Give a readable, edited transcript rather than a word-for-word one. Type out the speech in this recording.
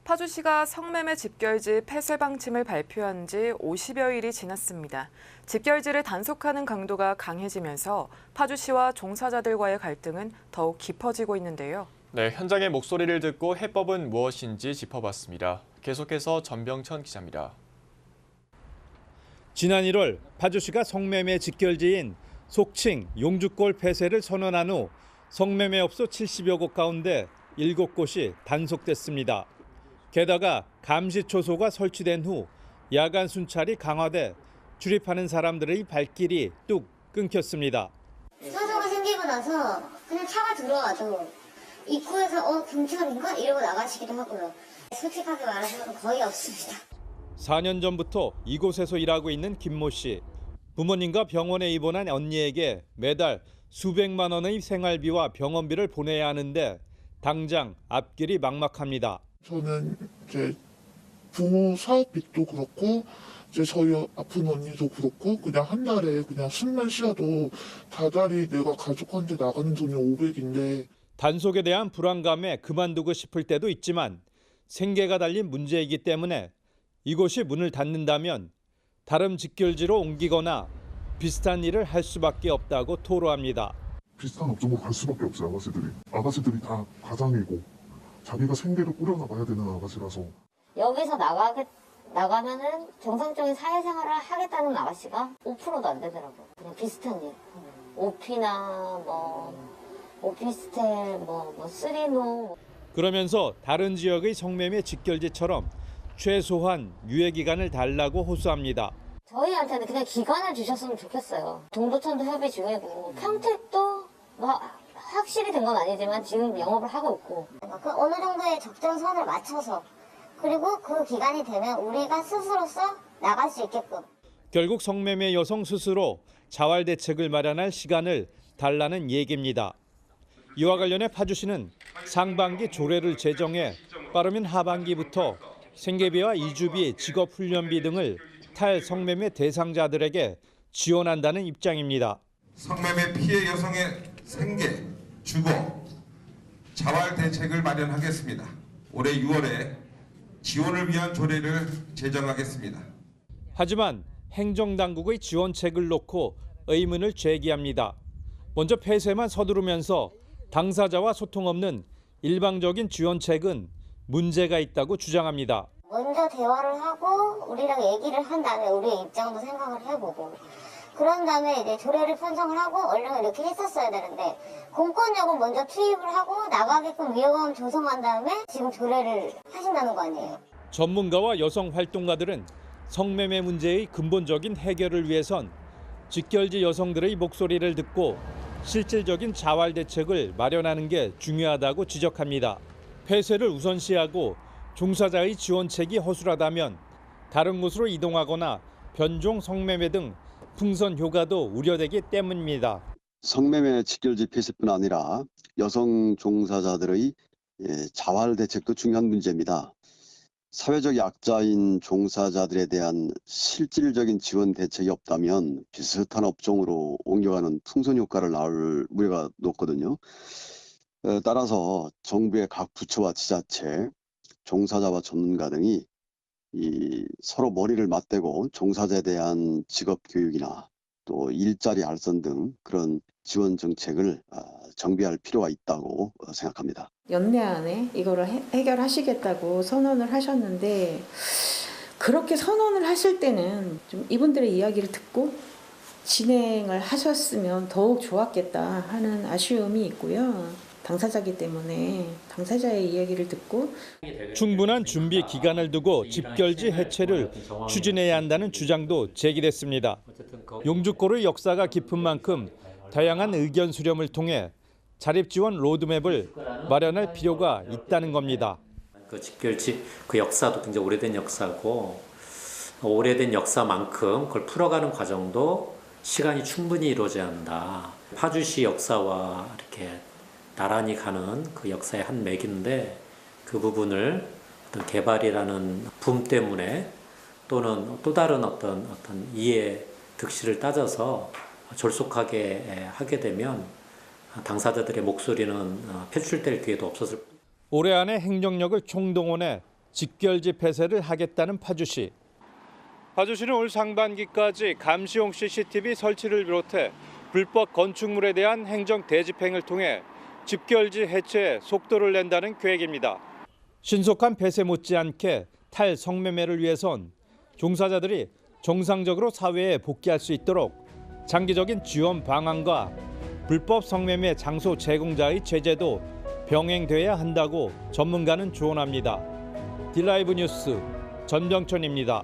파주시가 성매매 집결지 폐쇄 방침을 발표한 지 50여일이 지났습니다. 집결지를 단속하는 강도가 강해지면서 파주시와 종사자들과의 갈등은 더욱 깊어지고 있는데요. 네, 현장의 목소리를 듣고 해법은 무엇인지 짚어봤습니다. 계속해서 전병천 기자입니다. 지난 1월 파주시가 성매매 직결지인 속칭 용주골 폐쇄를 선언한 후 성매매업소 70여 곳 가운데 7곳이 단속됐습니다. 게다가 감시초소가 설치된 후 야간 순찰이 강화돼 출입하는 사람들의 발길이 뚝 끊겼습니다. 사고가 생기고 나서 그냥 차가 들어와도 입구에서 경찰인가? 이러고 나가시기도 하고요. 솔직하게 말하면 거의 없습니다. 4년 전부터 이곳에서 일하고 있는 김모 씨. 부모님과 병원에 입원한 언니에게 매달 수백만 원의 생활비와 병원비를 보내야 하는데 당장 앞길이 막막합니다. 저는 이제 부모 사업빚도 그렇고 이제 저희 아픈 언니도 그렇고 그냥 한 달에 그냥 숨만 쉬어도 다달이 내가 가족한테 나가는 돈이 500인데 단속에 대한 불안감에 그만두고 싶을 때도 있지만 생계가 달린 문제이기 때문에 이곳이 문을 닫는다면 다른 직결지로 옮기거나 비슷한 일을 할 수밖에 없다고 토로합니다. 비슷한 업종으로 갈 수밖에 없어요. 아가씨들이 다 가장이고 자기가 생계를 꾸려나가야 되는 아가씨라서. 여기서 나가면은 정상적인 사회생활을 하겠다는 아가씨가 5%도 안 되더라고요. 그냥 비슷한 일. 오피나 오피스텔, 쓰리노. 그러면서 다른 지역의 성매매 직결지처럼 최소한 유예 기간을 달라고 호소합니다. 저희한테는 그냥 기간을 주셨으면 좋겠어요. 동두천도 협의 중이고 평택도 확실히 된 건 아니지만 지금 영업을 하고 있고. 그 어느 정도의 적정선을 맞춰서 그리고 그 기간이 되면 우리가 스스로서 나갈 수 있게끔. 결국 성매매 여성 스스로 자활 대책을 마련할 시간을 달라는 얘기입니다. 이와 관련해 파주시는 상반기 조례를 제정해 빠르면 하반기부터 생계비와 이주비, 직업훈련비 등을 탈성매매 대상자들에게 지원한다는 입장입니다. 성매매 피해 여성의 생계, 주거, 자활 대책을 마련하겠습니다. 올해 6월에 지원을 위한 조례를 제정하겠습니다. 하지만 행정당국의 지원책을 놓고 의문을 제기합니다. 먼저 폐쇄만 서두르면서 당사자와 소통 없는 일방적인 지원책은 문제가 있다고 주장합니다. 먼저 대화를 하고 우리랑 얘기를 한 다음에 우리의 입장도 생각을 해보고 그런 다음에 이제 조례를 편성을 하고 얼른 이렇게 했었어야 되는데 공권력을 먼저 투입을 하고 나가게끔 위원회 조성한 다음에 지금 조례를 하신다는 거 아니에요. 전문가와 여성 활동가들은 성매매 문제의 근본적인 해결을 위해선 직결지 여성들의 목소리를 듣고 실질적인 자활 대책을 마련하는 게 중요하다고 지적합니다. 폐쇄를 우선시하고 종사자의 지원책이 허술하다면 다른 곳으로 이동하거나 변종 성매매 등 풍선 효과도 우려되기 때문입니다. 성매매 직결지 폐쇄뿐 아니라 여성 종사자들의 자활 대책도 중요한 문제입니다. 사회적 약자인 종사자들에 대한 실질적인 지원 대책이 없다면 비슷한 업종으로 옮겨가는 풍선 효과를 낳을 우려가 높거든요. 따라서 정부의 각 부처와 지자체, 종사자와 전문가 등이 서로 머리를 맞대고 종사자에 대한 직업 교육이나 또 일자리 알선 등 그런 지원 정책을 정비할 필요가 있다고 생각합니다. 연내 안에 이거를 해결하시겠다고 선언을 하셨는데 그렇게 선언을 하실 때는 좀 이분들의 이야기를 듣고 진행을 하셨으면 더욱 좋았겠다 하는 아쉬움이 있고요. 당사자이기 때문에 당사자의 이야기를 듣고 충분한 준비 기간을 두고 집결지 해체를 추진해야 한다는 주장도 제기됐습니다. 용주골의 역사가 깊은 만큼 다양한 의견 수렴을 통해 자립 지원 로드맵을 마련할 필요가 있다는 겁니다. 그 집결지 그 역사도 굉장히 오래된 역사고 오래된 역사만큼 그걸 풀어가는 과정도 시간이 충분히 이루어져야 한다. 파주시 역사와 이렇게 나란히 가는 그 역사의 한 맥인데 그 부분을 어떤 개발이라는 붐 때문에 또는 또 다른 어떤 이해 득실을 따져서 졸속하게 하게 되면 당사자들의 목소리는 표출될 기회도 없었을 뿐. 올해 안에 행정력을 총동원해 직결지 폐쇄를 하겠다는 파주시. 파주시는 올 상반기까지 감시용 CCTV 설치를 비롯해 불법 건축물에 대한 행정 대집행을 통해 집결지 해체에 속도를 낸다는 계획입니다. 신속한 폐쇄 못지않게 탈성매매를 위해선 종사자들이 정상적으로 사회에 복귀할 수 있도록 장기적인 지원 방안과 불법 성매매 장소 제공자의 제재도 병행돼야 한다고 전문가는 조언합니다. 딜라이브 뉴스 전병천입니다.